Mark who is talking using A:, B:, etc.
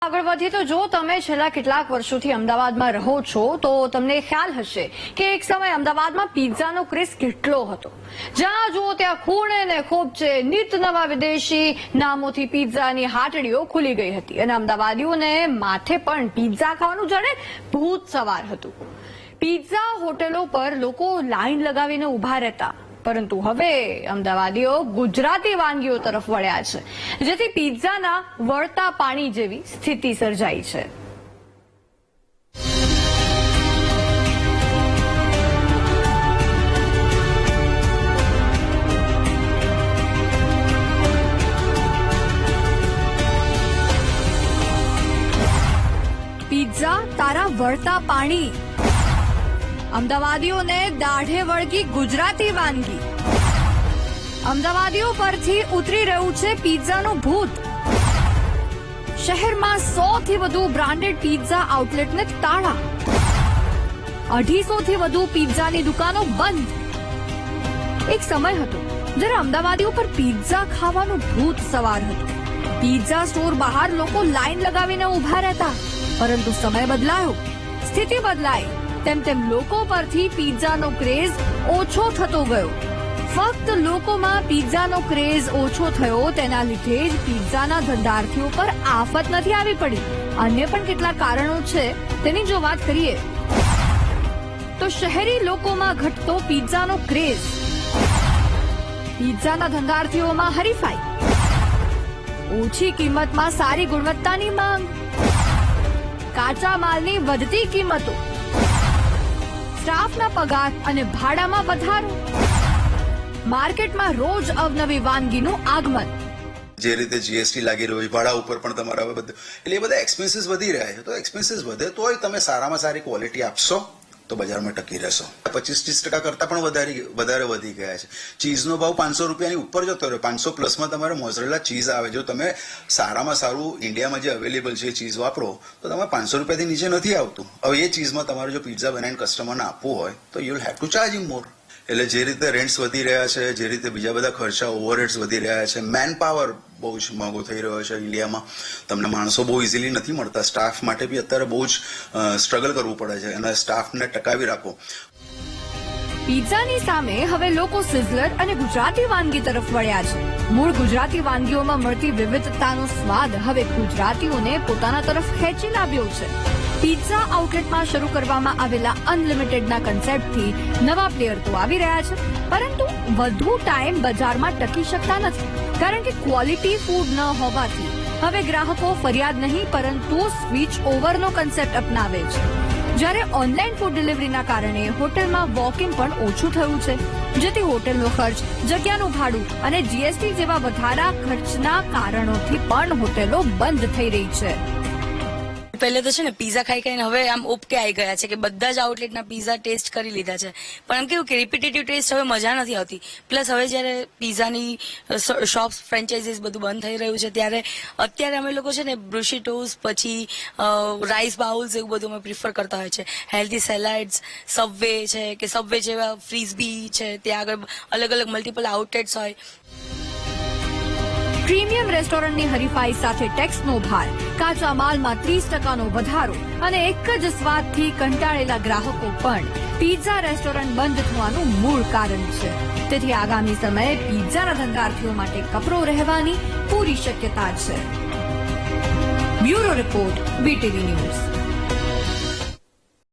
A: આગળ વધીએ તો જો તમે છેલ્લા કેટલાક વર્ષોથી અમદાવાદમાં રહો છો તો તમને ખ્યાલ હશે કે એક સમય અમદાવાદમાં પિઝાનો ક્રેઝ કેટલો હતો. જ્યાં જુઓ ત્યાં ખૂણે ને ખોબચે નિત નવા વિદેશી નામોથી પિઝાની હાટડીઓ ખુલી ગઈ હતી અને અમદાવાદીઓને માથે પણ પિઝા ખાવાનું જાણે ભૂત સવાર હતું. પિઝા હોટેલો પર લોકો લાઈન લગાવીને ઉભા રહેતા, પરંતુ હવે અમદાવાદીઓ ગુજરાતી વાનગીઓ તરફ વળ્યા છે, જેથી પિઝાના વળતા પાણી જેવી સ્થિતિ સર્જાઈ છે. પિઝા તારા વળતા પાણી, અમદાવાદીઓને દાઢે વળગી ગુજરાતી વાનગી. અમદાવાદીઓ પરથી ઉતરી રહ્યું છે પિઝાનું ભૂત. શહેરમાં 100 થી વધુ બ્રાન્ડેડ પિઝા આઉટલેટને તાળા, 250 થી વધુ પિઝાની દુકાનો બંધ. એક સમય હતો જ્યારે અમદાવાદીઓ પર પિઝા ખાવાનું ભૂત સવાર હતું. પિઝા સ્ટોર બહાર લોકો લાઈન લગાવીને ઉભા રહેતા, પરંતુ સમય બદલાયો, સ્થિતિ બદલાઈ. તેમ તેમ લોકો પરથી પિઝાનો ક્રેઝ ઓછો થતો ગયો. ફક્ત લોકોમાં પિઝાનો ક્રેઝ ઓછો થયો તેના લીધે જ પિઝાના ધંધાર્થીઓ પર આફત નથી આવી પડી. અન્ય પણ કેટલાક કારણો છે, તેની જો વાત કરીએ તો શહેરી લોકોમાં ઘટતો પિઝાનો ક્રેઝ, પિઝાના ધંધાર્થીઓમાં હરીફાઈ, ઓછી કિંમતમાં સારી ગુણવત્તાની માંગ, કાચા માલની વધતી કિંમતો, સ્ટાફના પગાર અને ભાડામાં વધારો, માર્કેટમાં રોજ અવનવી વાનગીનું આગમન.
B: જે રીતે જીએસટી લાગી રહ્યું હોય, ભાડા ઉપર પણ તમારા હવે બધું, એટલે એ બધા એક્સપેન્સીસ વધી રહ્યા છે. તો એક્સપેન્સીસ વધે તોય તમે સારામાં સારી ક્વોલિટી આપશો તો બજારમાં ટકી રહેશો. 25-30% કરતા પણ વધારે વધી ગયા છે. ચીઝનો ભાવ 500 રૂપિયાની ઉપર જતો રહ્યો. 500 પ્લસમાં તમારે મોઝરેલા ચીઝ આવે. જો તમે સારામાં સારું ઇન્ડિયામાં જે અવેલેબલ છે એ ચીઝ વાપરો તો તમારે 500 રૂપિયાથી નીચે નથી આવતું. હવે એ ચીઝમાં તમારે જો પિઝા બનાવીને કસ્ટમરને આપવું હોય તો you will have to charge him more. એટલે જે રીતે રેન્ટ્સ વધી રહ્યા છે, જે રીતે બીજા બધા ખર્ચા ઓવરહેડ્સ વધી રહ્યા છે, મેન પાવર બહુ જ મોંઘો થઈ રહ્યો છે ઇન્ડિયામાં. તમને માણસો બહુ ઇઝીલી નથી મળતા. સ્ટાફ માટે બી અત્યારે બહુ જ સ્ટ્રગલ કરવું પડે છે અને સ્ટાફને ટકાવી રાખો.
A: પિઝાની સામે હવે લોકો સિઝલર અને ગુજરાતી વાનગી તરફ વળ્યા છે. મૂળ ગુજરાતી વાનગીઓમાં મળતી વિવિધતાનો સ્વાદ હવે ગુજરાતીઓને પોતાના તરફ ખેંચી લાવ્યો છે. પિઝા આઉટલેટમાં શરૂ કરવામાં આવેલા અનલિમિટેડના કન્સેપ્ટથી નવા પ્લેયર તો આવી રહ્યા છે, પરંતુ વધુ ટાઈમ બજારમાં ટકી શકતા નથી, કારણ કે ક્વોલિટી ફૂડ ન હોવાથી હવે ગ્રાહકો ફરિયાદ નહીં પરંતુ સ્વિચ ઓવરનો કન્સેપ્ટ અપનાવે છે. જ્યારે ઓનલાઈન ફૂડ ડિલિવરીના કારણે હોટેલમાં વોક-ઇન પણ ઓછું થયું છે, જેથી હોટેલનો ખર્ચ, જગ્યાનું ભાડું અને જીએસટી જેવા વધારા ખર્ચના કારણોથી પણ હોટેલો બંધ થઈ રહી છે.
C: પહેલે તો છે ને પિઝા ખાઈ ખાઈને હવે આમ ઉપકે આવી ગયા છે કે બધા જ આઉટલેટના પિઝા ટેસ્ટ કરી લીધા છે, પણ એમ કેવું કે રિપીટેટિવ ટેસ્ટ હવે મજા નથી આવતી. પ્લસ હવે જ્યારે પિઝાની શોપ્સ, ફ્રેન્ચાઇઝીસ બધું બંધ થઈ રહ્યું છે ત્યારે અત્યારે અમે લોકો છે ને બ્રુશીટોસ, પછી રાઈસ બાઉલ્સ એવું બધું અમે પ્રિફર કરતા હોય છે. હેલ્ધી સેલાડ્સ, સબવે છે કે સબવે જેવા ફ્રીઝબી છે, ત્યાં આગળ અલગ અલગ મલ્ટિપલ આઉટલેટ્સ હોય.
A: પ્રીમિયમ રેસ્ટોરન્ટની હરીફાઈ સાથે ટેક્સનો ભાર, કાચા માલમાં 30%નો વધારો અને એક જ સ્વાદથી કંટાળેલા ગ્રાહકો પણ પિઝા રેસ્ટોરન્ટ બંધ થવાનું મૂળ કારણ છે. તેથી આગામી સમયે પિઝાના ધંધાર્થીઓ માટે કપરો રહેવાની પૂરી શક્યતા છે. Bureau report, BTV news.